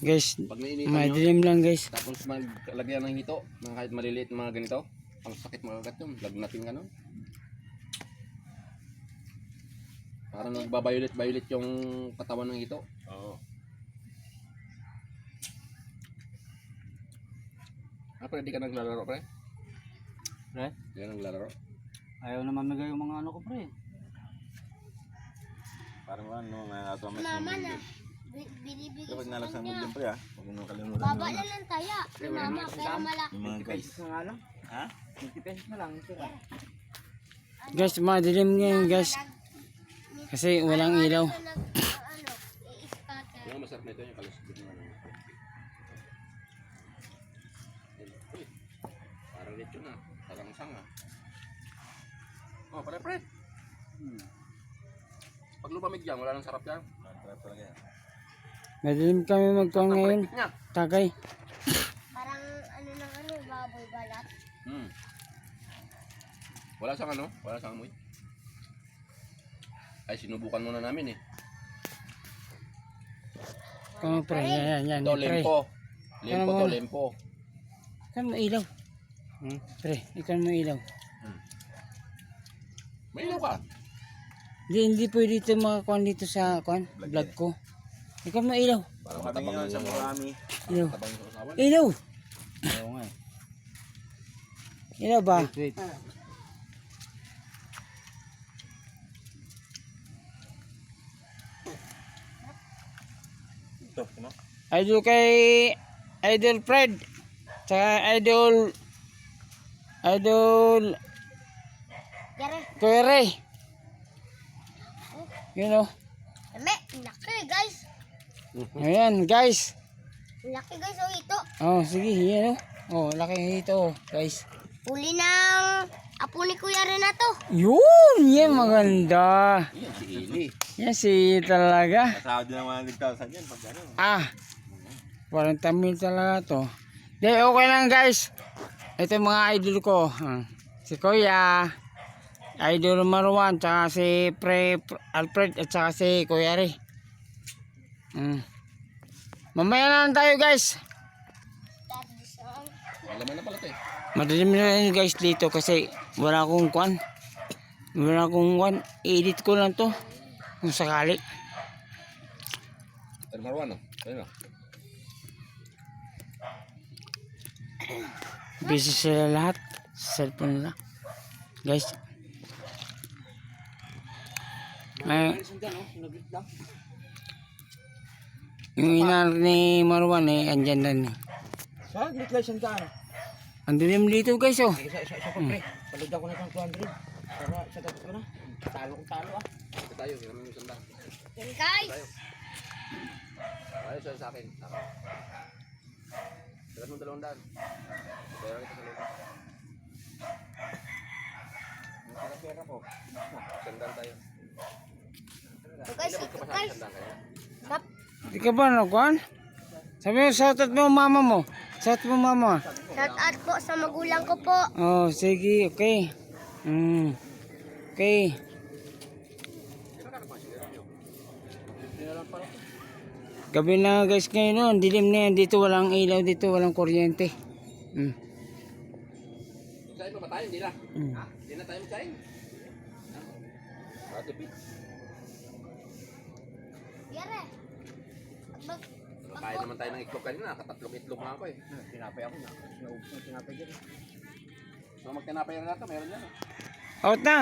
Guys, Pag nainitan nyo, madilim lang guys. tapos maglagyan ng hito, ng kahit maliliit mga ganito, ang sakit magagat yun, lagnatin ka nun. Parang nagbabayulit-bayulit yung katawan ng hito. Oo. Pre, di ka naglalaro, pre? Pre? Di ka naglalaro? Ayaw naman nagay yung mga ano ko pre. Parang ano, natamas Mama ng na. video. Binibigay Kapag sa nalasan mo kanya. dyan pre huwag mo kalimutan Baba mo. na lang taya. Si mama, pero malaki. Yung mga guys. na nga lang. Ha? 50 pesos na lang. Guys, madilim ngayon guys. Kasi walang ilaw. Yung masarap nito yung kalusubit ng ano. Uy, parang lechon na. Parang sanga. Oh, pare, pre. Pag lumamig yan, wala nang sarap yan. Sarap talaga yan. Madilim kami magkuhan ngayon. Breakfast niya. Tagay. Parang ano ng ano, baboy balat. Wala sang ano? Wala sang amoy. Ay, sinubukan muna namin eh. Oh, pre, yan, Ito, pre. lempo. Lempo Ano to, mo? lempo. Ikan mo ilaw. Pre, ikan mo ilaw. May ilaw ka. Hindi pwede ito makakuhan dito sa vlog ko. Ikan mo ilaw. Parang Kami matabang ngayon sa yung marami. Ilaw. matabang yung usawan. Ilaw. Oo nga eh. Ilaw ba? Wait. Ito, ano? Idol kay Idol Fred. Tsaka Idol Yare. Kuya Ray. You know. Dami, laki guys. Ayan guys. Laki guys, oh ito. Oh, sige, yan oh. Oh, laki ito, guys. Huli ng apo ni Kuya Renato. Yun, yan maganda. Yan, si Ili. Yan si talaga. Kasahod din ang 100,000 yan pag ano. Ah, 40 mil talaga to. Di, okay lang guys. Ito yung mga idol ko. Si Kuya, Idol Marwan, tsaka si Alfred, at tsaka si Kuya Ray. Mamaya na lang tayo guys. Malaman na pala ito eh. Madilim na yun guys dito kasi wala akong kwan. Wala akong kwan. I-edit ko lang to. Kung sakali. Pero Marwan, no? Ayun na. Busy sila lahat. Sa cellphone nila. Guys. May, yung inar ni Marwan eh, andyan na ni. Saan? Glit lang siyang daan. Ang dilim dito guys oh. Isa pa pre. Palod ako na ng 200. Para sa dapat ko na. Talo kong talo ah. Ito tayo, kailangan yung sanda. Yan guys. Tayo sa akin. Dalas mo 200. Pera kita sa loob. Ang pera ko. Sandal tayo. Ito guys, ito guys. Sandal kayo. Kap. Di ka ba nagkwan? Sabi mo, shoutout mo mama mo. Shoutout mo mama. Shout out po sa magulang ko po. Oh, sige, okay. Okay. Gabi na guys ngayon, no? Dilim na yan. Dito walang ilaw, dito walang kuryente. Magkain pa ba tayo? Hindi na. Hindi na tayo magkain. Matipid. Yare. Nakain naman tayo ng itlog kanina. Katatlong itlog nga ako eh. Tinapay ako na. Naubos ng tinapay dyan. So magtinapay na natin, meron yan eh. Out na!